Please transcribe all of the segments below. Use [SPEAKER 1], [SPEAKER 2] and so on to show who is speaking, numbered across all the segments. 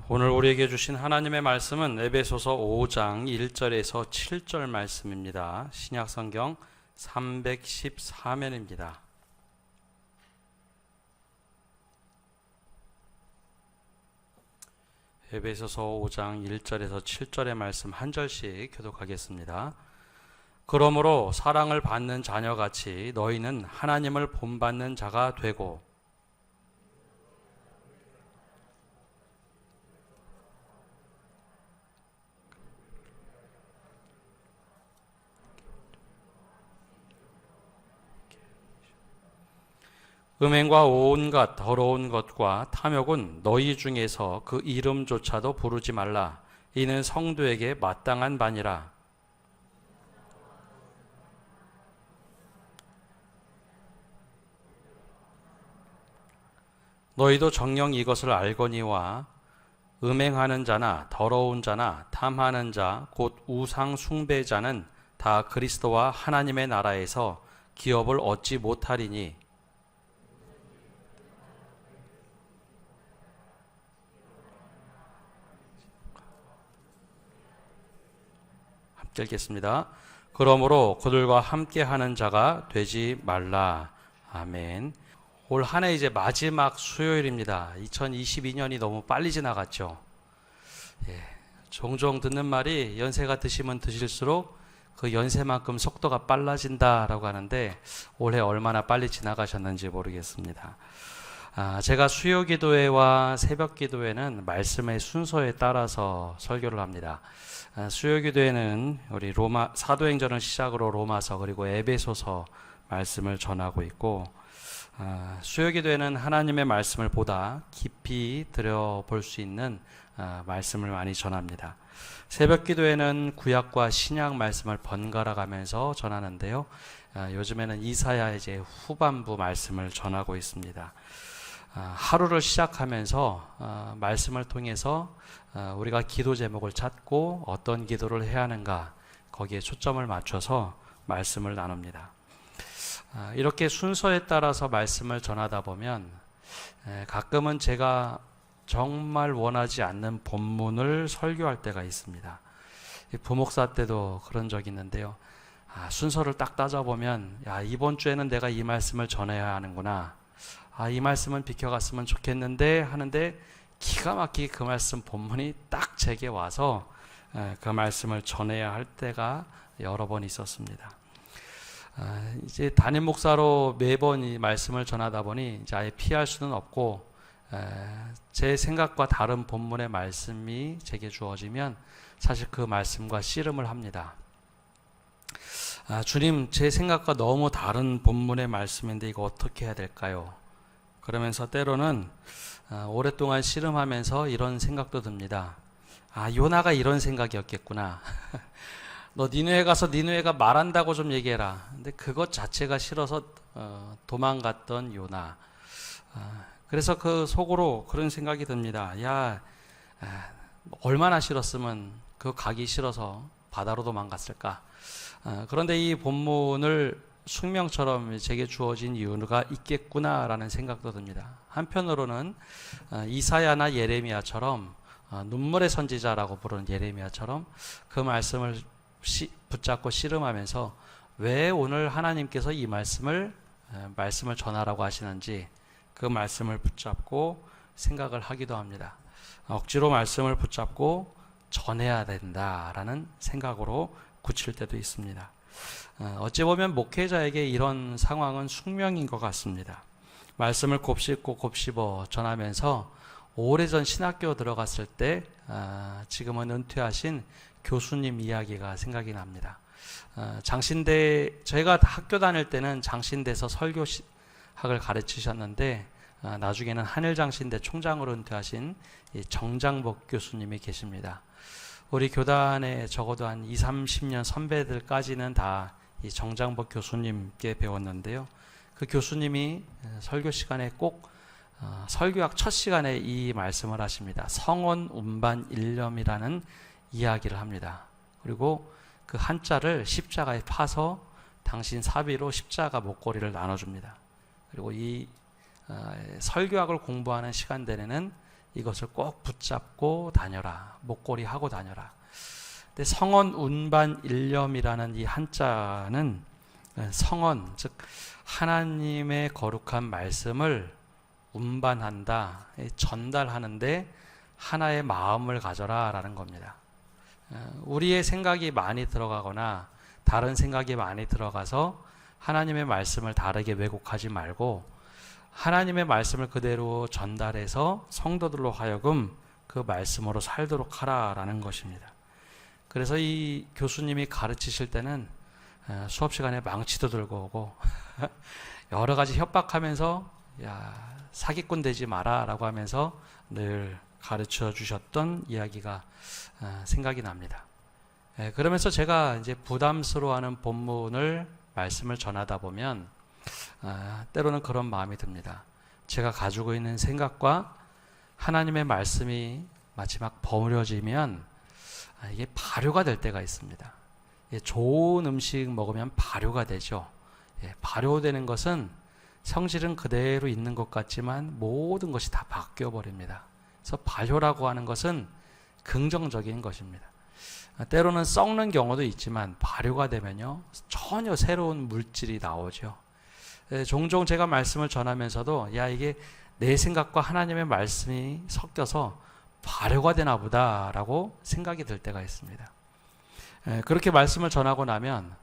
[SPEAKER 1] 오늘 우리에게 주신 하나님의 말씀은 에베소서 5장 1절에서 7절 말씀입니다. 신약성경 314면입니다. 에베소서 5장 1절에서 7절의 말씀 한 절씩 교독하겠습니다. 그러므로 사랑을 받는 자녀같이 너희는 하나님을 본받는 자가 되고 음행과 온갖 더러운 것과 탐욕은 너희 중에서 그 이름조차도 부르지 말라. 이는 성도에게 마땅한 바니라. 너희도 정녕 이것을 알거니와 음행하는 자나 더러운 자나 탐하는 자 곧 우상 숭배자는 다 그리스도와 하나님의 나라에서 기업을 얻지 못하리니 읽겠습니다. 그러므로 그들과 함께하는 자가 되지 말라. 아멘. 올 한 해 이제 마지막 수요일입니다. 2022년이 너무 빨리 지나갔죠. 종종 듣는 말이 연세가 드시면 드실수록 그 연세만큼 속도가 빨라진다라고 하는데 올해 얼마나 빨리 지나가셨는지 모르겠습니다. 제가 수요 기도회와 새벽 기도회는 말씀의 순서에 따라서 설교를 합니다. 수요 기도회는 우리 사도행전을 시작으로 로마서 그리고 에베소서 말씀을 전하고 있고, 수요 기도회는 하나님의 말씀을 보다 깊이 들여볼 수 있는 말씀을 많이 전합니다. 새벽 기도회는 구약과 신약 말씀을 번갈아 가면서 전하는데요. 요즘에는 이사야 이제 후반부 말씀을 전하고 있습니다. 하루를 시작하면서 말씀을 통해서 우리가 기도 제목을 찾고 어떤 기도를 해야 하는가 거기에 초점을 맞춰서 말씀을 나눕니다. 이렇게 순서에 따라서 말씀을 전하다 보면 가끔은 제가 정말 원하지 않는 본문을 설교할 때가 있습니다. 부목사 때도 그런 적이 있는데요. 순서를 딱 따져보면 이번 주에는 내가 이 말씀을 전해야 하는구나, 이 말씀은 비켜갔으면 좋겠는데 하는데 기가 막히게 그 말씀 본문이 딱 제게 와서 그 말씀을 전해야 할 때가 여러 번 있었습니다. 이제 담임 목사로 매번 이 말씀을 전하다 보니 이제 아예 피할 수는 없고, 제 생각과 다른 본문의 말씀이 제게 주어지면 사실 그 말씀과 씨름을 합니다. 주님, 제 생각과 너무 다른 본문의 말씀인데 이거 어떻게 해야 될까요? 그러면서 때로는 오랫동안 씨름하면서 이런 생각도 듭니다. 요나가 이런 생각이었겠구나. 너 니느웨 가서 니느웨가 말한다고 좀 얘기해라. 근데 그것 자체가 싫어서 도망갔던 요나. 그래서 그 속으로 그런 생각이 듭니다. 얼마나 싫었으면 그 가기 싫어서 바다로 도망갔을까. 그런데 이 본문을 숙명처럼 제게 주어진 이유가 있겠구나라는 생각도 듭니다. 한편으로는 이사야나 예레미야처럼 눈물의 선지자라고 부르는 예레미야처럼 그 말씀을 붙잡고 씨름하면서 왜 오늘 하나님께서 이 말씀을 전하라고 하시는지 그 말씀을 붙잡고 생각을 하기도 합니다. 억지로 말씀을 붙잡고 전해야 된다라는 생각으로 굳힐 때도 있습니다. 어찌 보면 목회자에게 이런 상황은 숙명인 것 같습니다. 말씀을 곱씹어 전하면서 오래전 신학교 들어갔을 때 지금은 은퇴하신 교수님 이야기가 생각이 납니다. 저희가 학교 다닐 때는 장신대에서 설교학을 가르치셨는데 나중에는 한일장신대 총장으로 은퇴하신 정장복 교수님이 계십니다. 우리 교단에 적어도 한 20, 30년 선배들까지는 다 이 정장복 교수님께 배웠는데요. 그 교수님이 설교 시간에 꼭 설교학 첫 시간에 이 말씀을 하십니다. 성원 운반 일념이라는 이야기를 합니다. 그리고 그 한자를 십자가에 파서 당신 사비로 십자가 목걸이를 나눠줍니다. 그리고 이 설교학을 공부하는 시간 내내는 이것을 꼭 붙잡고 다녀라. 목걸이 하고 다녀라. 근데 성언 운반 일념이라는 이 한자는 성언, 즉 하나님의 거룩한 말씀을 운반한다, 전달하는데 하나의 마음을 가져라 라는 겁니다. 우리의 생각이 많이 들어가거나 다른 생각이 많이 들어가서 하나님의 말씀을 다르게 왜곡하지 말고 하나님의 말씀을 그대로 전달해서 성도들로 하여금 그 말씀으로 살도록 하라라는 것입니다. 그래서 이 교수님이 가르치실 때는 수업 시간에 망치도 들고 오고 여러 가지 협박하면서 야, 사기꾼 되지 마라 라고 하면서 늘 가르쳐 주셨던 이야기가 생각이 납니다. 그러면서 제가 이제 부담스러워하는 본문을 말씀을 전하다 보면 때로는 그런 마음이 듭니다. 제가 가지고 있는 생각과 하나님의 말씀이 마치 막 버무려지면 이게 발효가 될 때가 있습니다. 좋은 음식 먹으면 발효가 되죠. 발효되는 것은 성질은 그대로 있는 것 같지만 모든 것이 다 바뀌어 버립니다. 그래서 발효라고 하는 것은 긍정적인 것입니다. 때로는 썩는 경우도 있지만 발효가 되면요 전혀 새로운 물질이 나오죠. 종종 제가 말씀을 전하면서도 야 이게 내 생각과 하나님의 말씀이 섞여서 발효가 되나 보다 라고 생각이 들 때가 있습니다. 그렇게 말씀을 전하고 나면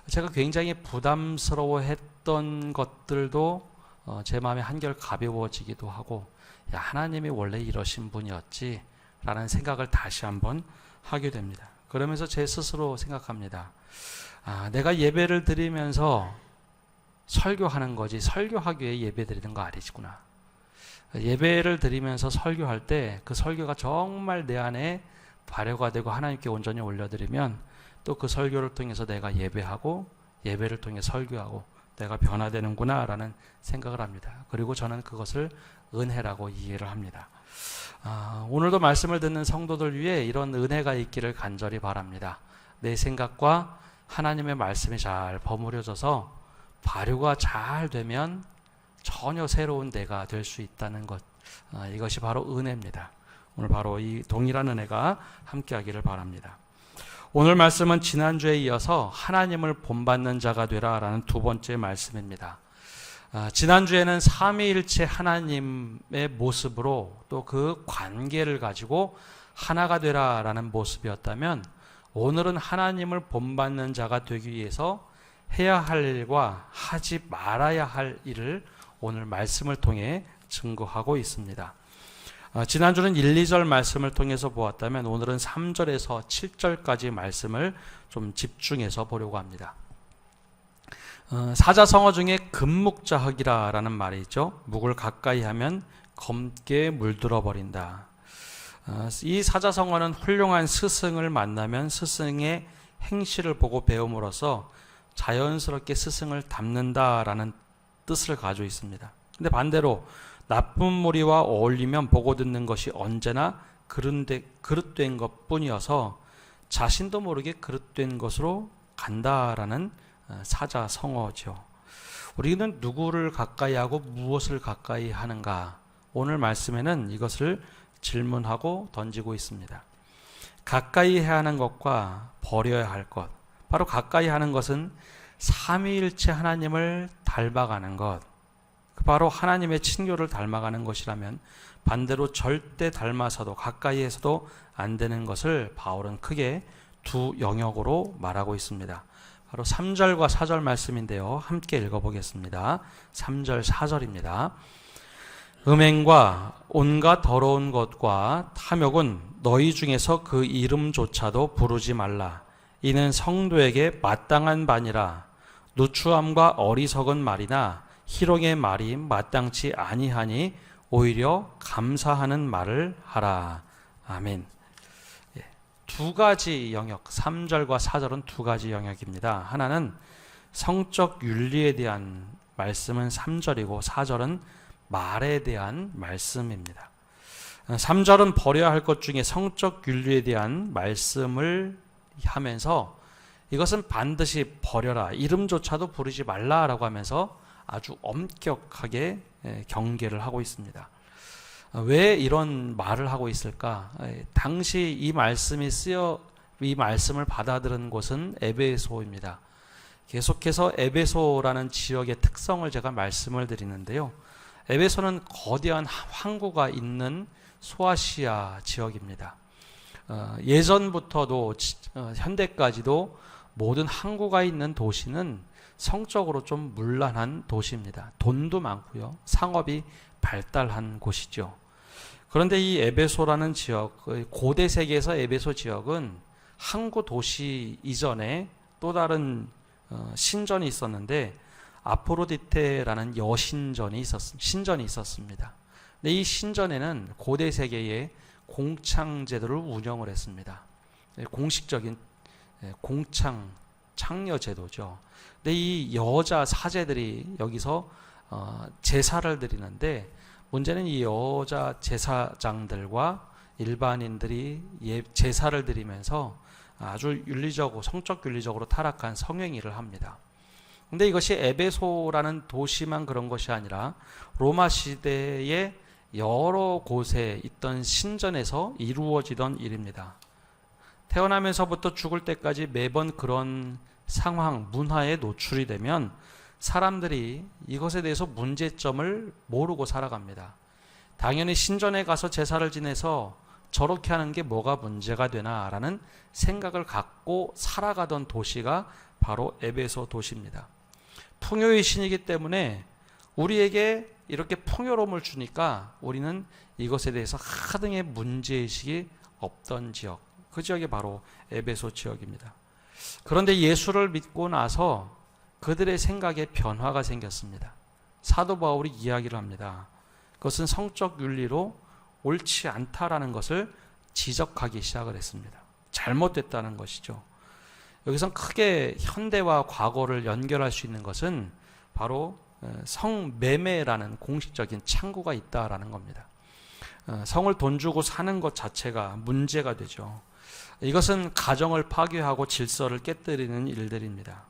[SPEAKER 1] 제가 굉장히 부담스러워했던 것들도 제 마음에 한결 가벼워지기도 하고 야 하나님이 원래 이러신 분이었지 라는 생각을 다시 한번 하게 됩니다. 그러면서 제 스스로 생각합니다. 내가 예배를 드리면서 설교하는 거지 설교하기 위해 예배 드리는 거 아니구나. 예배를 드리면서 설교할 때 그 설교가 정말 내 안에 발효가 되고 하나님께 온전히 올려드리면 또 그 설교를 통해서 내가 예배하고 예배를 통해 설교하고 내가 변화되는구나 라는 생각을 합니다. 그리고 저는 그것을 은혜라고 이해를 합니다. 오늘도 말씀을 듣는 성도들 위해 이런 은혜가 있기를 간절히 바랍니다. 내 생각과 하나님의 말씀이 잘 버무려져서 발효가 잘 되면 전혀 새로운 내가 될 수 있다는 것, 이것이 바로 은혜입니다. 오늘 바로 이 동일한 은혜가 함께하기를 바랍니다. 오늘 말씀은 지난주에 이어서 하나님을 본받는 자가 되라 라는 두 번째 말씀입니다. 지난주에는 삼위일체 하나님의 모습으로 또 그 관계를 가지고 하나가 되라 라는 모습이었다면 오늘은 하나님을 본받는 자가 되기 위해서 해야 할 일과 하지 말아야 할 일을 오늘 말씀을 통해 증거하고 있습니다. 지난주는 1, 2절 말씀을 통해서 보았다면 오늘은 3절에서 7절까지 말씀을 좀 집중해서 보려고 합니다. 사자성어 중에 금묵자흑이라 라는 말이 있죠. 묵을 가까이 하면 검게 물들어 버린다. 이 사자성어는 훌륭한 스승을 만나면 스승의 행실을 보고 배움으로써 자연스럽게 스승을 닮는다라는 뜻을 가지고 있습니다. 근데 반대로 나쁜 무리와 어울리면 보고 듣는 것이 언제나 그릇된 것뿐이어서 자신도 모르게 그릇된 것으로 간다라는 사자성어죠. 우리는 누구를 가까이 하고 무엇을 가까이 하는가? 오늘 말씀에는 이것을 질문하고 던지고 있습니다. 가까이 해야 하는 것과 버려야 할 것. 바로 가까이 하는 것은 삼위일체 하나님을 닮아가는 것. 바로 하나님의 친교를 닮아가는 것이라면 반대로 절대 닮아서도 가까이에서도 안 되는 것을 바울은 크게 두 영역으로 말하고 있습니다. 바로 3절과 4절 말씀인데요. 함께 읽어보겠습니다. 3절 4절입니다. 음행과 온갖 더러운 것과 탐욕은 너희 중에서 그 이름조차도 부르지 말라. 이는 성도에게 마땅한 바니라. 누추함과 어리석은 말이나 희롱의 말이 마땅치 아니하니 오히려 감사하는 말을 하라. 아멘. 두 가지 영역, 3절과 4절은 두 가지 영역입니다. 하나는 성적 윤리에 대한 말씀은 3절이고 4절은 말에 대한 말씀입니다. 3절은 버려야 할 것 중에 성적 윤리에 대한 말씀을 하면서 이것은 반드시 버려라. 이름조차도 부르지 말라라고 하면서 아주 엄격하게 경계를 하고 있습니다. 왜 이런 말을 하고 있을까? 당시 이 말씀을 받아들은 곳은 에베소입니다. 계속해서 에베소라는 지역의 특성을 제가 말씀을 드리는데요. 에베소는 거대한 항구가 있는 소아시아 지역입니다. 예전부터도 현대까지도 모든 항구가 있는 도시는 성적으로 좀 문란한 도시입니다. 돈도 많고요. 상업이 발달한 곳이죠. 그런데 이 에베소라는 지역, 고대 세계에서 에베소 지역은 항구 도시 이전에 또 다른 신전이 있었는데 아프로디테라는 신전이 있었습니다. 근데 이 신전에는 고대 세계의 공창 제도를 운영을 했습니다. 공식적인 공창 창녀 제도죠. 근데 이 여자 사제들이 여기서 제사를 드리는데 문제는 이 여자 제사장들과 일반인들이 제사를 드리면서 아주 성적 윤리적으로 타락한 성행위를 합니다. 근데 이것이 에베소라는 도시만 그런 것이 아니라 로마 시대의 여러 곳에 있던 신전에서 이루어지던 일입니다. 태어나면서부터 죽을 때까지 매번 그런 상황, 문화에 노출이 되면 사람들이 이것에 대해서 문제점을 모르고 살아갑니다. 당연히 신전에 가서 제사를 지내서 저렇게 하는 게 뭐가 문제가 되나라는 생각을 갖고 살아가던 도시가 바로 에베소 도시입니다. 풍요의 신이기 때문에 우리에게 이렇게 풍요로움을 주니까 우리는 이것에 대해서 하등의 문제의식이 없던 지역, 그 지역이 바로 에베소 지역입니다. 그런데 예수를 믿고 나서 그들의 생각에 변화가 생겼습니다. 사도 바울이 이야기를 합니다. 그것은 성적 윤리로 옳지 않다라는 것을 지적하기 시작을 했습니다. 잘못됐다는 것이죠. 여기서 크게 현대와 과거를 연결할 수 있는 것은 바로 성매매라는 공식적인 창구가 있다라는 겁니다. 성을 돈 주고 사는 것 자체가 문제가 되죠. 이것은 가정을 파괴하고 질서를 깨뜨리는 일들입니다.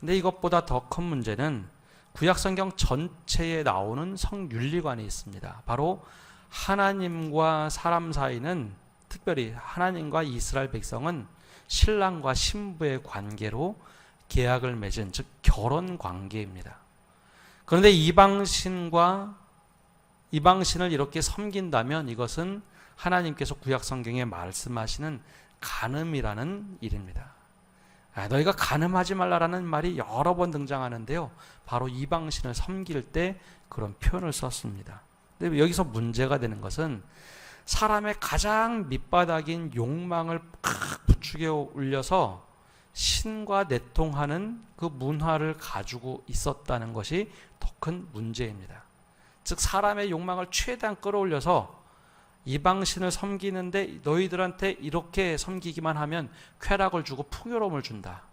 [SPEAKER 1] 근데 이것보다 더 큰 문제는 구약성경 전체에 나오는 성윤리관이 있습니다. 바로 하나님과 사람 사이는, 특별히 하나님과 이스라엘 백성은 신랑과 신부의 관계로 계약을 맺은, 즉 결혼 관계입니다. 그런데 이방신을 이렇게 섬긴다면 이것은 하나님께서 구약성경에 말씀하시는 간음이라는 일입니다. 너희가 간음하지 말라라는 말이 여러 번 등장하는데요. 바로 이방신을 섬길 때 그런 표현을 썼습니다. 근데 여기서 문제가 되는 것은 사람의 가장 밑바닥인 욕망을 부추겨 올려서 신과 내통하는 그 문화를 가지고 있었다는 것이 더 큰 문제입니다. 즉 사람의 욕망을 최대한 끌어올려서 이방신을 섬기는데 너희들한테 이렇게 섬기기만 하면 쾌락을 주고 풍요로움을 준다.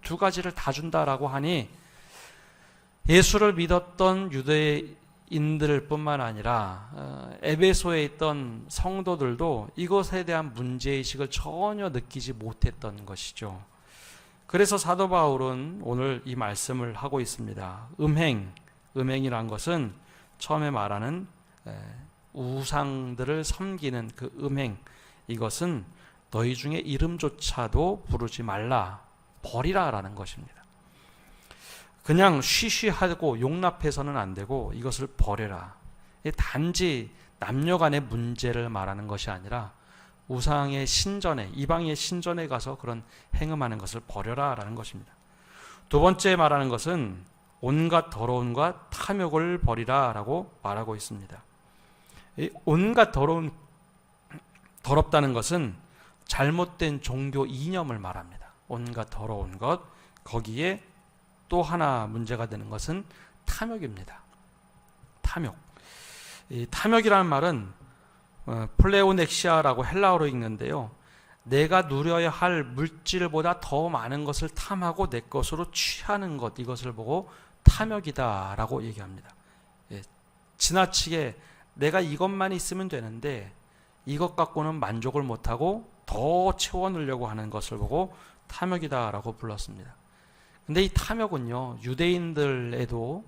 [SPEAKER 1] 두 가지를 다 준다라고 하니 예수를 믿었던 유대인들 뿐만 아니라 에베소에 있던 성도들도 이것에 대한 문제의식을 전혀 느끼지 못했던 것이죠. 그래서 사도 바울은 오늘 이 말씀을 하고 있습니다. 음행이란 것은 처음에 말하는 우상들을 섬기는 그 음행, 이것은 너희 중에 이름조차도 부르지 말라, 버리라 라는 것입니다. 그냥 쉬쉬하고 용납해서는 안 되고 이것을 버려라. 단지 남녀 간의 문제를 말하는 것이 아니라 우상의 신전에, 이방의 신전에 가서 그런 행음하는 것을 버려라 라는 것입니다. 두 번째 말하는 것은 온갖 더러움과 탐욕을 버리라 라고 말하고 있습니다. 온갖 더럽다는 것은 잘못된 종교 이념을 말합니다. 온갖 더러운 것, 거기에 또 하나 문제가 되는 것은 탐욕입니다. 탐욕. 이 탐욕이라는 말은 플레오넥시아라고 헬라어로 읽는데요. 내가 누려야 할 물질보다 더 많은 것을 탐하고 내 것으로 취하는 것, 이것을 보고 탐욕이다라고 얘기합니다. 지나치게 내가 이것만 있으면 되는데 이것 갖고는 만족을 못하고 더 채워넣으려고 하는 것을 보고 탐욕이다라고 불렀습니다. 근데 이 탐욕은요, 유대인들에게도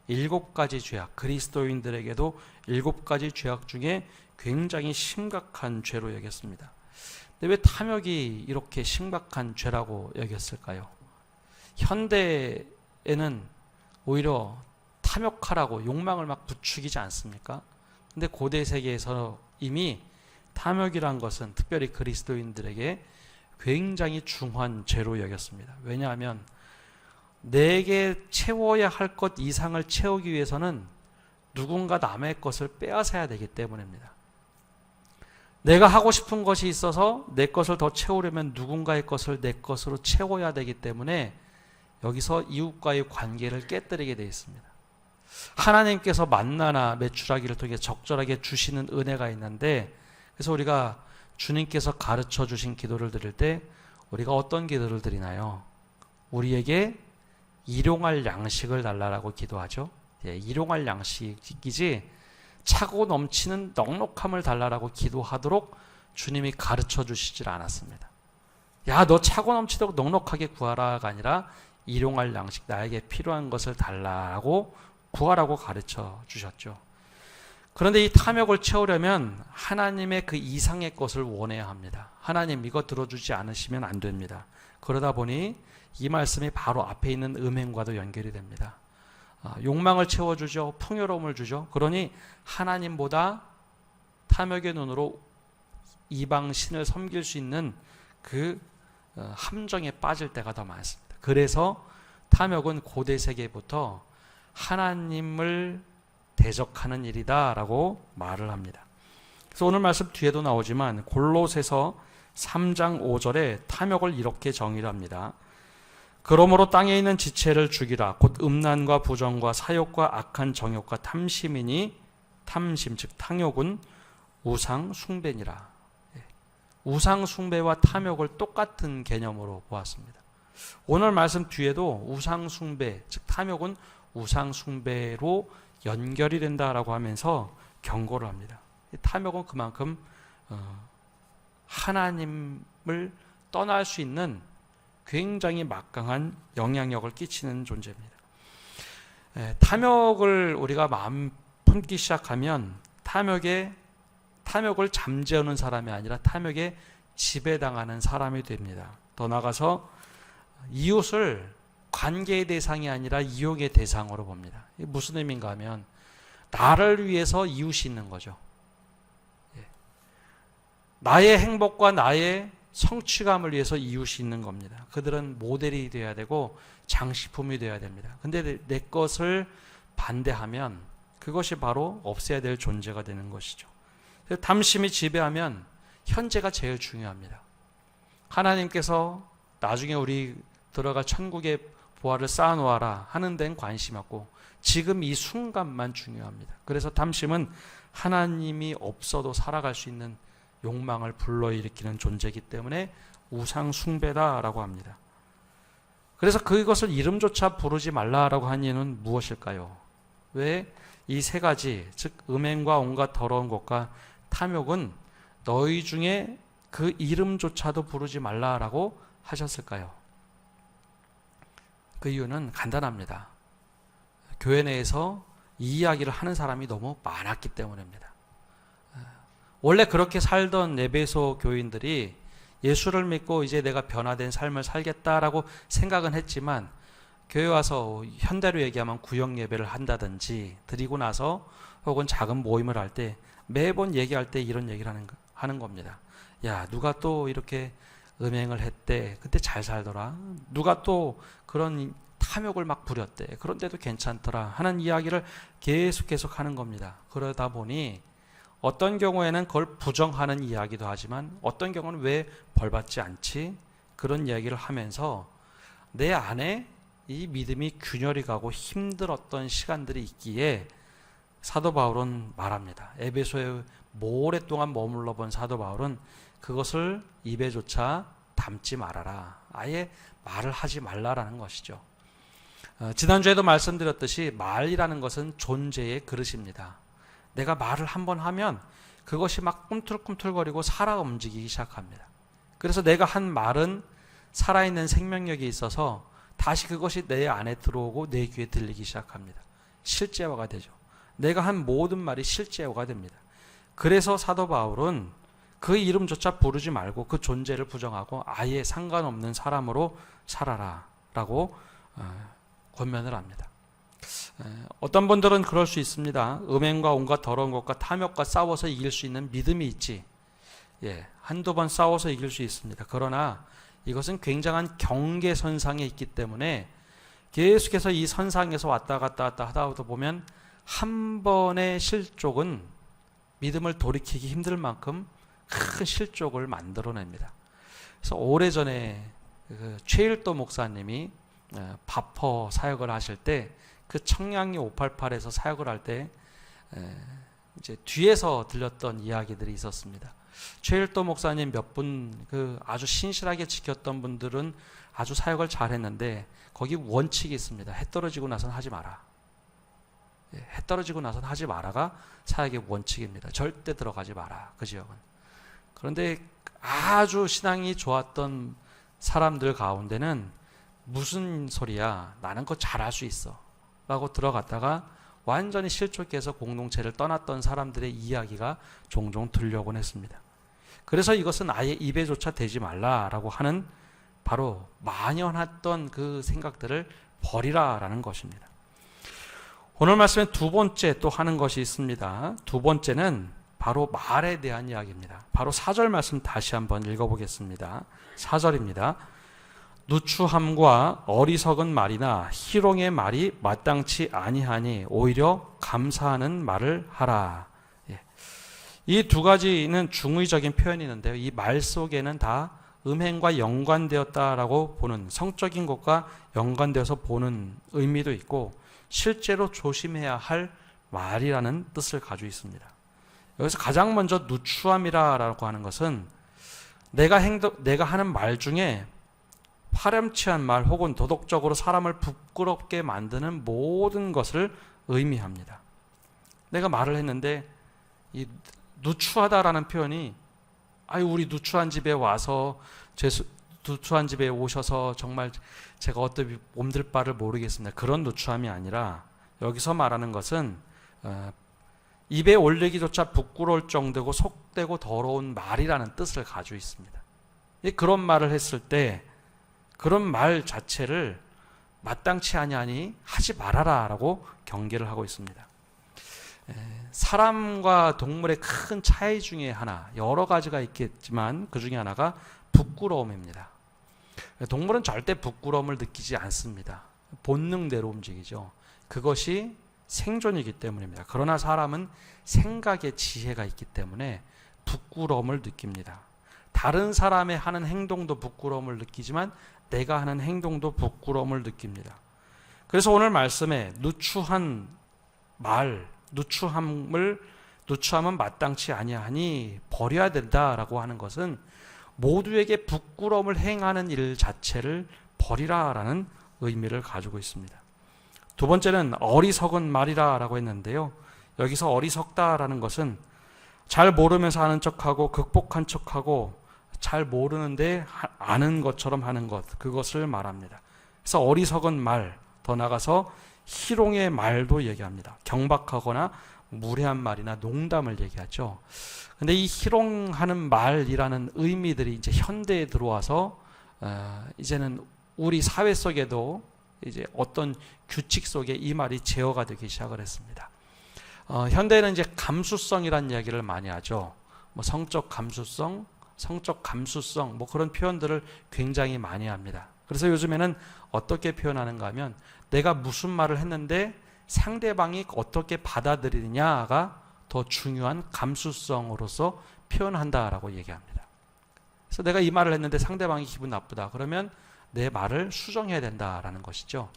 [SPEAKER 1] 7가지 죄악, 그리스도인들에게도 7가지 죄악 중에 굉장히 심각한 죄로 여겼습니다. 근데 왜 탐욕이 이렇게 심각한 죄라고 여겼을까요? 현대에는 오히려 탐욕하라고 욕망을 막 부추기지 않습니까? 근데 고대 세계에서 이미 탐욕이란 것은 특별히 그리스도인들에게 굉장히 중한 죄로 여겼습니다. 왜냐하면 내게 채워야 할 것 이상을 채우기 위해서는 누군가 남의 것을 빼앗아야 되기 때문입니다. 내가 하고 싶은 것이 있어서 내 것을 더 채우려면 누군가의 것을 내 것으로 채워야 되기 때문에 여기서 이웃과의 관계를 깨뜨리게 되어 있습니다. 하나님께서 만나나 메추라기를 통해 적절하게 주시는 은혜가 있는데, 그래서 우리가 주님께서 가르쳐 주신 기도를 드릴 때 우리가 어떤 기도를 드리나요? 우리에게 일용할 양식을 달라라고 기도하죠. 예, 일용할 양식이지 차고 넘치는 넉넉함을 달라라고 기도하도록 주님이 가르쳐 주시질 않았습니다. 야, 너 차고 넘치도록 넉넉하게 구하라가 아니라 일용할 양식, 나에게 필요한 것을 달라고 구하라고 가르쳐 주셨죠. 그런데 이 탐욕을 채우려면 하나님의 그 이상의 것을 원해야 합니다. 하나님 이거 들어주지 않으시면 안 됩니다. 그러다 보니 이 말씀이 바로 앞에 있는 음행과도 연결이 됩니다. 욕망을 채워주죠. 풍요로움을 주죠. 그러니 하나님보다 탐욕의 눈으로 이방 신을 섬길 수 있는 그 함정에 빠질 때가 더 많습니다. 그래서 탐욕은 고대 세계부터 하나님을 대적하는 일이다 라고 말을 합니다. 그래서 오늘 말씀 뒤에도 나오지만 골로새서 3장 5절에 탐욕을 이렇게 정의를 합니다. 그러므로 땅에 있는 지체를 죽이라. 곧 음란과 부정과 사욕과 악한 정욕과 탐심이니, 탐심 즉 탐욕은 우상 숭배니라. 우상 숭배와 탐욕을 똑같은 개념으로 보았습니다. 오늘 말씀 뒤에도 우상 숭배 즉 탐욕은 우상 숭배로 연결이 된다라고 하면서 경고를 합니다. 탐욕은 그만큼 하나님을 떠날 수 있는 굉장히 막강한 영향력을 끼치는 존재입니다. 탐욕을 우리가 마음 품기 시작하면 탐욕을 잠재우는 사람이 아니라 탐욕에 지배당하는 사람이 됩니다. 더 나아가서 이웃을 관계의 대상이 아니라 이용의 대상으로 봅니다. 이게 무슨 의미인가 하면 나를 위해서 이웃이 있는 거죠. 나의 행복과 나의 성취감을 위해서 이웃이 있는 겁니다. 그들은 모델이 되어야 되고 장식품이 되어야 됩니다. 근데 내 것을 반대하면 그것이 바로 없애야 될 존재가 되는 것이죠. 탐심이 지배하면 현재가 제일 중요합니다. 하나님께서 나중에 우리 들어갈 천국의 보화를 쌓아놓아라 하는 데는 관심 없고 지금 이 순간만 중요합니다. 그래서 탐심은 하나님이 없어도 살아갈 수 있는 욕망을 불러일으키는 존재이기 때문에 우상 숭배다라고 합니다. 그래서 그것을 이름조차 부르지 말라라고 한 이유는 무엇일까요? 왜 이 세 가지, 즉 음행과 온갖 더러운 것과 탐욕은 너희 중에 그 이름조차도 부르지 말라라고 하셨을까요? 그 이유는 간단합니다. 교회 내에서 이 이야기를 하는 사람이 너무 많았기 때문입니다. 원래 그렇게 살던 에베소 교인들이 예수를 믿고 이제 내가 변화된 삶을 살겠다라고 생각은 했지만 교회 와서 현대로 얘기하면 구역 예배를 한다든지 드리고 나서 혹은 작은 모임을 할 때 매번 얘기할 때 이런 얘기를 하는 겁니다. 야, 누가 또 이렇게 음행을 했대. 그때 잘 살더라. 누가 또 그런 탐욕을 막 부렸대. 그런데도 괜찮더라 하는 이야기를 계속 하는 겁니다. 그러다 보니 어떤 경우에는 그걸 부정하는 이야기도 하지만 어떤 경우는 왜 벌받지 않지? 그런 이야기를 하면서 내 안에 이 믿음이 균열이 가고 힘들었던 시간들이 있기에 사도 바울은 말합니다. 에베소에 오랫동안 머물러 본 사도 바울은 그것을 입에조차 담지 말아라. 아예 말을 하지 말라라는 것이죠. 지난주에도 말씀드렸듯이 말이라는 것은 존재의 그릇입니다. 내가 말을 한번 하면 그것이 막 꿈틀꿈틀거리고 살아 움직이기 시작합니다. 그래서 내가 한 말은 살아있는 생명력이 있어서 다시 그것이 내 안에 들어오고 내 귀에 들리기 시작합니다. 실제화가 되죠. 내가 한 모든 말이 실제화가 됩니다. 그래서 사도 바울은 그 이름조차 부르지 말고 그 존재를 부정하고 아예 상관없는 사람으로 살아라 라고 권면을 합니다. 어떤 분들은 그럴 수 있습니다. 음행과 온갖 더러운 것과 탐욕과 싸워서 이길 수 있는 믿음이 있지. 한두 번 싸워서 이길 수 있습니다. 그러나 이것은 굉장한 경계선상에 있기 때문에 계속해서 이 선상에서 왔다 갔다 하다 보면 한 번의 실족은 믿음을 돌이키기 힘들 만큼 큰 실족을 만들어냅니다. 그래서 오래전에 최일도 목사님이 바퍼 사역을 하실 때 그 청량리 588에서 사역을 할 때 이제 뒤에서 들렸던 이야기들이 있었습니다. 최일도 목사님 몇 분 아주 신실하게 지켰던 분들은 아주 사역을 잘했는데 거기 원칙이 있습니다. 해 떨어지고 나선 하지 마라. 해 떨어지고 나선 하지 마라가 사역의 원칙입니다. 절대 들어가지 마라. 그 지역은. 그런데 아주 신앙이 좋았던 사람들 가운데는 무슨 소리야? 나는 그거 잘할 수 있어. 라고 들어갔다가 완전히 실족해서 공동체를 떠났던 사람들의 이야기가 종종 들려오곤 했습니다. 그래서 이것은 아예 입에조차 대지 말라라고 하는 바로 만연했던 그 생각들을 버리라라는 것입니다. 오늘 말씀에 두 번째 또 하는 것이 있습니다. 두 번째는 바로 말에 대한 이야기입니다. 바로 4절 말씀 다시 한번 읽어보겠습니다. 4절입니다. 누추함과 어리석은 말이나 희롱의 말이 마땅치 아니하니 오히려 감사하는 말을 하라. 이 두 가지는 중의적인 표현이 있는데요. 이 말 속에는 다 음행과 연관되었다라고 보는, 성적인 것과 연관되어서 보는 의미도 있고 실제로 조심해야 할 말이라는 뜻을 가지고 있습니다. 여기서 가장 먼저 누추함이라고 하는 것은 내가 하는 말 중에 파렴치한 말 혹은 도덕적으로 사람을 부끄럽게 만드는 모든 것을 의미합니다. 내가 말을 했는데 이 누추하다라는 표현이 우리 누추한 집에 와서 누추한 집에 오셔서 정말 제가 어떻게 몸들 바를 모르겠습니다. 그런 누추함이 아니라 여기서 말하는 것은 입에 올리기조차 부끄러울 정도고 속되고 더러운 말이라는 뜻을 가지고 있습니다. 그런 말을 했을 때 그런 말 자체를 마땅치 아니하니 하지 말아라 라고 경계를 하고 있습니다. 사람과 동물의 큰 차이 중에 하나, 여러 가지가 있겠지만 그 중에 하나가 부끄러움입니다. 동물은 절대 부끄러움을 느끼지 않습니다. 본능대로 움직이죠. 그것이 생존이기 때문입니다. 그러나 사람은 생각의 지혜가 있기 때문에 부끄러움을 느낍니다. 다른 사람의 하는 행동도 부끄러움을 느끼지만 내가 하는 행동도 부끄러움을 느낍니다. 그래서 오늘 말씀에 누추한 말, 누추함은 마땅치 아니하니 버려야 된다라고 하는 것은 모두에게 부끄러움을 행하는 일 자체를 버리라라는 의미를 가지고 있습니다. 두 번째는 어리석은 말이라고 했는데요. 여기서 어리석다라는 것은 잘 모르면서 하는 척하고 극복한 척하고 잘 모르는데 아는 것처럼 하는 것, 그것을 말합니다. 그래서 어리석은 말, 더 나아가서 희롱의 말도 얘기합니다. 경박하거나 무례한 말이나 농담을 얘기하죠. 근데 이 희롱하는 말이라는 의미들이 이제 현대에 들어와서 이제는 우리 사회 속에도 이제 어떤 규칙 속에 이 말이 제어가 되기 시작을 했습니다. 현대에는 이제 감수성이라는 이야기를 많이 하죠. 뭐 성적 감수성, 성적 감수성, 뭐 그런 표현들을 굉장히 많이 합니다. 그래서 요즘에는 어떻게 표현하는가 하면 내가 무슨 말을 했는데 상대방이 어떻게 받아들이느냐가 더 중요한 감수성으로서 표현한다라고 얘기합니다. 그래서 내가 이 말을 했는데 상대방이 기분 나쁘다. 그러면 내 말을 수정해야 된다라는 것이죠.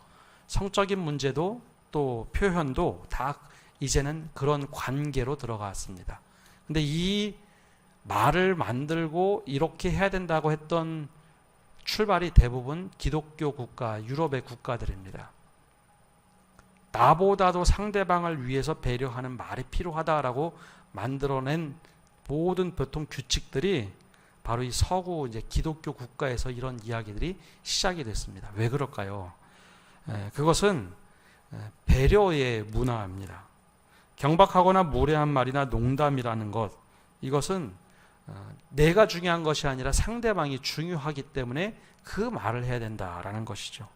[SPEAKER 1] 성적인 문제도 또 표현도 다 이제는 그런 관계로 들어갔습니다. 근데 이 말을 만들고 이렇게 해야 된다고 했던 출발이 대부분 기독교 국가, 유럽의 국가들입니다. 나보다도 상대방을 위해서 배려하는 말이 필요하다라고 만들어낸 모든 보통 규칙들이 바로 이 서구 이제 기독교 국가에서 이런 이야기들이 시작이 됐습니다. 왜 그럴까요? 그것은
[SPEAKER 2] 배려의 문화입니다. 경박하거나 무례한 말이나 농담이라는 것, 이것은 내가 중요한 것이 아니라 상대방이 중요하기 때문에 그 말을 해야 된다라는 것이죠.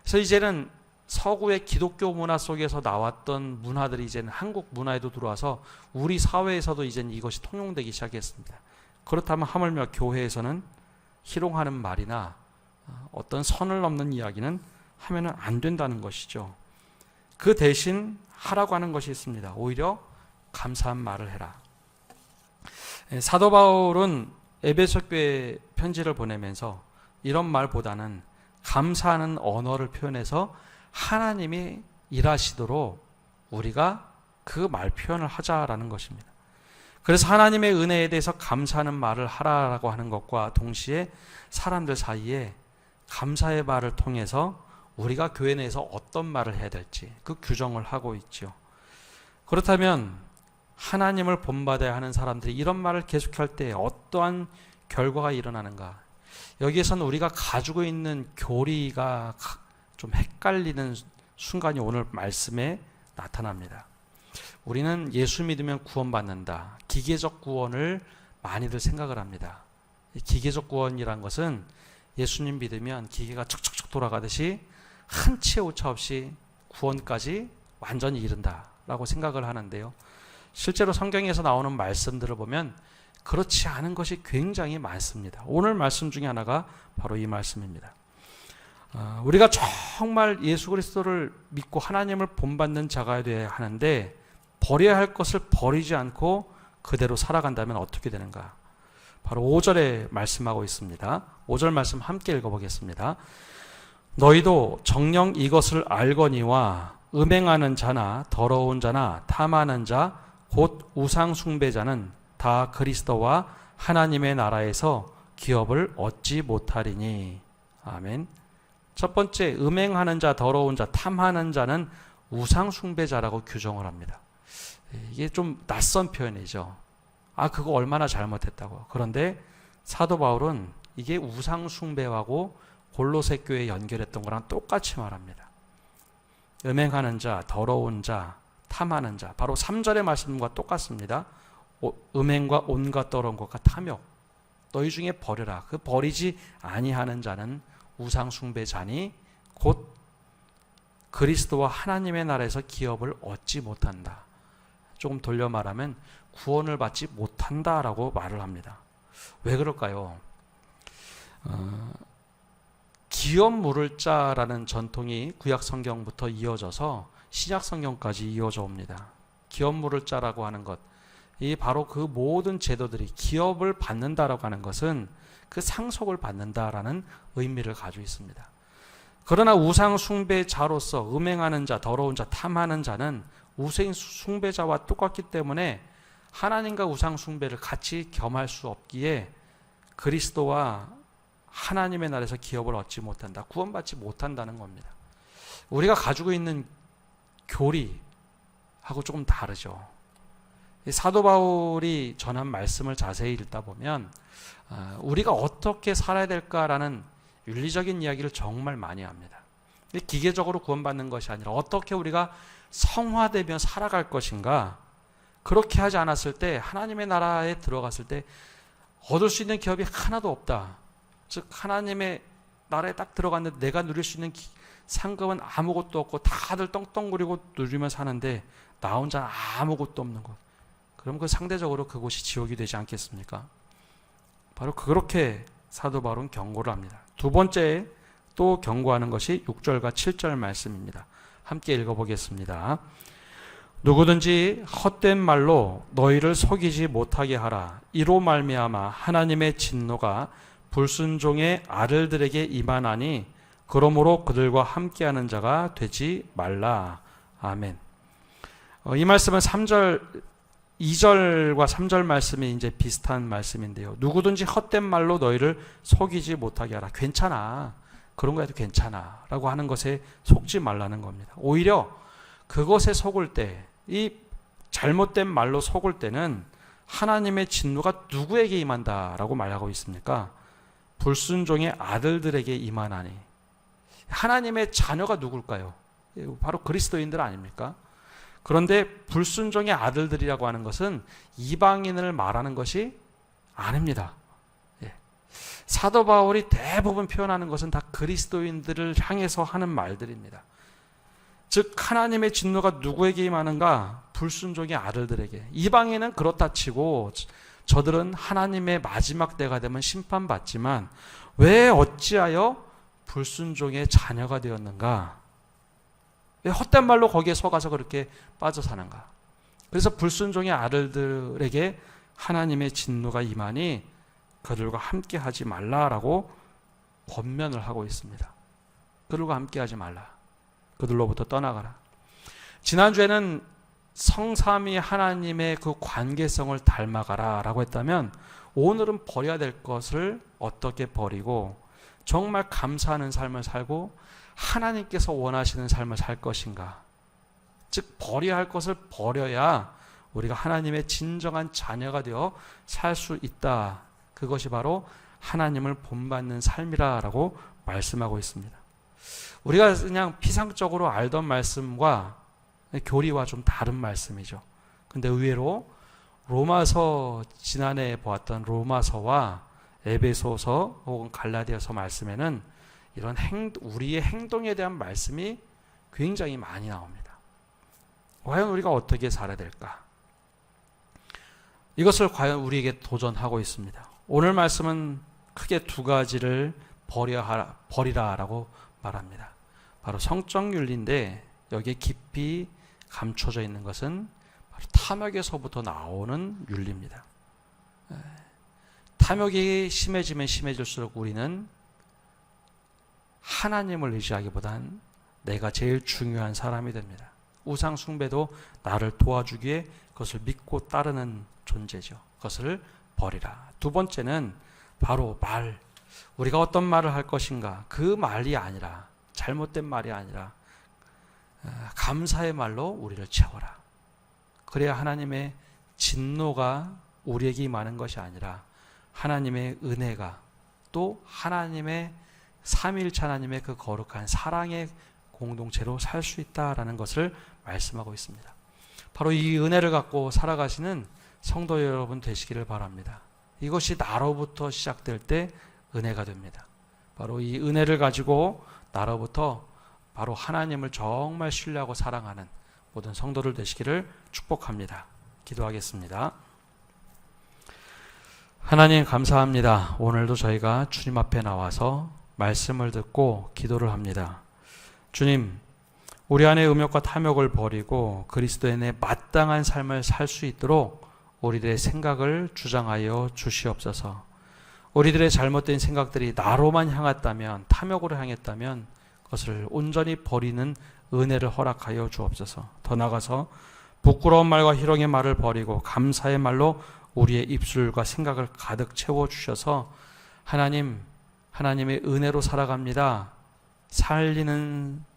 [SPEAKER 2] 그래서 이제는 서구의 기독교 문화 속에서 나왔던 문화들이 이제는 한국 문화에도 들어와서 우리 사회에서도 이제는 이것이 통용되기 시작했습니다. 그렇다면 하물며 교회에서는 희롱하는 말이나 어떤 선을 넘는 이야기는 하면은 안 된다는 것이죠. 그 대신 하라고 하는 것이 있습니다. 오히려 감사한 말을 해라. 사도 바울은 에베소 교회에 편지를 보내면서 이런 말보다는 감사하는 언어를 표현해서 하나님이 일하시도록 우리가 그 말 표현을 하자라는 것입니다. 그래서 하나님의 은혜에 대해서 감사하는 말을 하라라고 하는 것과 동시에 사람들 사이에 감사의 말을 통해서 우리가 교회 내에서 어떤 말을 해야 될지 그 규정을 하고 있죠. 그렇다면 하나님을 본받아야 하는 사람들이 이런 말을 계속할 때 어떠한 결과가 일어나는가? 여기에서는 우리가 가지고 있는 교리가 좀 헷갈리는 순간이 오늘 말씀에 나타납니다. 우리는 예수 믿으면 구원받는다. 기계적 구원을 많이들 생각을 합니다. 기계적 구원이란 것은 예수님 믿으면 기계가 척척척 돌아가듯이 한 치의 오차 없이 구원까지 완전히 이른다라고 생각을 하는데요. 실제로 성경에서 나오는 말씀들을 보면 그렇지 않은 것이 굉장히 많습니다. 오늘 말씀 중에 하나가 바로 이 말씀입니다. 우리가 정말 예수 그리스도를 믿고 하나님을 본받는 자가 되어야 하는데 버려야 할 것을 버리지 않고 그대로 살아간다면 어떻게 되는가? 바로 5절에 말씀하고 있습니다. 5절 말씀 함께 읽어보겠습니다. 너희도 정녕 이것을 알거니와 음행하는 자나 더러운 자나 탐하는 자 곧 우상 숭배자는 다 그리스도와 하나님의 나라에서 기업을 얻지 못하리니. 아멘. 첫 번째, 음행하는 자, 더러운 자, 탐하는 자는 우상 숭배자라고 규정을 합니다. 이게 좀 낯선 표현이죠. 그거 얼마나 잘못했다고. 그런데 사도 바울은 이게 우상 숭배하고 골로새 교회에 연결했던 거랑 똑같이 말합니다. 음행하는 자, 더러운 자, 탐하는 자, 바로 3절의 말씀과 똑같습니다. 음행과 온갖 더러운 것과 탐욕, 너희 중에 버려라. 그 버리지 아니하는 자는 우상 숭배자니 곧 그리스도와 하나님의 나라에서 기업을 얻지 못한다. 조금 돌려 말하면 구원을 받지 못한다라고 말을 합니다. 왜 그럴까요? 기업 물을 자라는 전통이 구약 성경부터 이어져서 신약 성경까지 이어져 옵니다. 기업 물을 자라고 하는 것, 이 바로 그 모든 제도들이 기업을 받는다라고 하는 것은 그 상속을 받는다라는 의미를 가지고 있습니다. 그러나 우상 숭배자로서 음행하는 자, 더러운 자, 탐하는 자는 우상 숭배자와 똑같기 때문에 하나님과 우상 숭배를 같이 겸할 수 없기에 그리스도와 하나님의 나라에서 기업을 얻지 못한다. 구원받지 못한다는 겁니다. 우리가 가지고 있는 교리하고 조금 다르죠. 사도 바울이 전한 말씀을 자세히 읽다 보면 우리가 어떻게 살아야 될까라는 윤리적인 이야기를 정말 많이 합니다. 기계적으로 구원받는 것이 아니라 어떻게 우리가 성화되며 살아갈 것인가, 그렇게 하지 않았을 때 하나님의 나라에 들어갔을 때 얻을 수 있는 기업이 하나도 없다. 즉 하나님의 나라에 딱 들어갔는데 내가 누릴 수 있는 상급은 아무것도 없고 다들 떵떵거리고 누리며 사는데 나 혼자 아무것도 없는 것. 그럼 그 상대적으로 그곳이 지옥이 되지 않겠습니까? 바로 그렇게 사도 바울은 경고를 합니다. 두 번째 또 경고하는 것이 6절과 7절 말씀입니다. 함께 읽어보겠습니다. 누구든지 헛된 말로 너희를 속이지 못하게 하라. 이로 말미암아 하나님의 진노가 불순종의 아들들에게 임하나니 그러므로 그들과 함께하는 자가 되지 말라. 아멘. 이 말씀은 2절과 3절 말씀이 이제 비슷한 말씀인데요. 누구든지 헛된 말로 너희를 속이지 못하게 하라. 괜찮아. 그런 거 해도 괜찮아. 라고 하는 것에 속지 말라는 겁니다. 오히려 그것에 속을 때, 이 잘못된 말로 속을 때는 하나님의 진노가 누구에게 임한다라고 말하고 있습니까? 불순종의 아들들에게 임하나니. 하나님의 자녀가 누굴까요? 바로 그리스도인들 아닙니까? 그런데 불순종의 아들들이라고 하는 것은 이방인을 말하는 것이 아닙니다. 예. 사도 바울이 대부분 표현하는 것은 다 그리스도인들을 향해서 하는 말들입니다. 즉 하나님의 진노가 누구에게 임하는가? 불순종의 아들들에게. 이방인은 그렇다 치고 저들은 하나님의 마지막 때가 되면 심판받지만 왜 어찌하여 불순종의 자녀가 되었는가? 왜 헛된 말로 거기에 속아서 그렇게 빠져 사는가? 그래서 불순종의 아들들에게 하나님의 진노가 임하니 그들과 함께 하지 말라라고 권면을 하고 있습니다. 그들과 함께 하지 말라. 그들로부터 떠나가라. 지난주에는 성삼위 하나님의 그 관계성을 닮아가라 라고 했다면 오늘은 버려야 될 것을 어떻게 버리고 정말 감사하는 삶을 살고 하나님께서 원하시는 삶을 살 것인가? 즉 버려야 할 것을 버려야 우리가 하나님의 진정한 자녀가 되어 살 수 있다. 그것이 바로 하나님을 본받는 삶이라고 말씀하고 있습니다. 우리가 그냥 피상적으로 알던 말씀과 교리와 좀 다른 말씀이죠. 근데 의외로 로마서, 지난해 보았던 로마서와 에베소서 혹은 갈라디아서 말씀에는 이런 우리의 행동에 대한 말씀이 굉장히 많이 나옵니다. 과연 우리가 어떻게 살아야 될까? 이것을 과연 우리에게 도전하고 있습니다. 오늘 말씀은 크게 두 가지를 버리라라고 말합니다. 바로 성적 윤리인데 여기에 깊이 감춰져 있는 것은 바로 탐욕에서부터 나오는 윤리입니다. 탐욕이 심해지면 심해질수록 우리는 하나님을 의지하기보단 내가 제일 중요한 사람이 됩니다. 우상 숭배도 나를 도와주기에 그것을 믿고 따르는 존재죠. 그것을 버리라. 두 번째는 바로 말. 우리가 어떤 말을 할 것인가. 그 말이 아니라, 잘못된 말이 아니라 감사의 말로 우리를 채워라. 그래야 하나님의 진노가 우리에게 임하는 것이 아니라 하나님의 은혜가 또 하나님의 삼위일체 하나님의 그 거룩한 사랑의 공동체로 살 수 있다라는 것을 말씀하고 있습니다. 바로 이 은혜를 갖고 살아가시는 성도 여러분 되시기를 바랍니다. 이것이 나로부터 시작될 때 은혜가 됩니다. 바로 이 은혜를 가지고 나로부터 바로 하나님을 정말 신뢰하고 사랑하는 모든 성도들 되시기를 축복합니다. 기도하겠습니다. 하나님 감사합니다. 오늘도 저희가 주님 앞에 나와서 말씀을 듣고 기도를 합니다. 주님, 우리 안에 음욕과 탐욕을 버리고 그리스도인의 마땅한 삶을 살 수 있도록 우리들의 생각을 주장하여 주시옵소서. 우리들의 잘못된 생각들이 나로만 향했다면, 탐욕으로 향했다면 그것을 온전히 버리는 은혜를 허락하여 주옵소서. 더 나아가서 부끄러운 말과 희롱의 말을 버리고 감사의 말로 우리의 입술과 생각을 가득 채워주셔서 하나님의 은혜로 살아갑니다.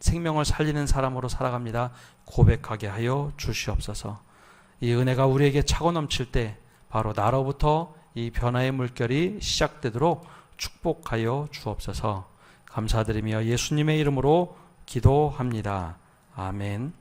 [SPEAKER 2] 생명을 살리는 사람으로 살아갑니다. 고백하게 하여 주시옵소서. 이 은혜가 우리에게 차고 넘칠 때 바로 나로부터 이 변화의 물결이 시작되도록 축복하여 주옵소서. 감사드리며 예수님의 이름으로 기도합니다. 아멘.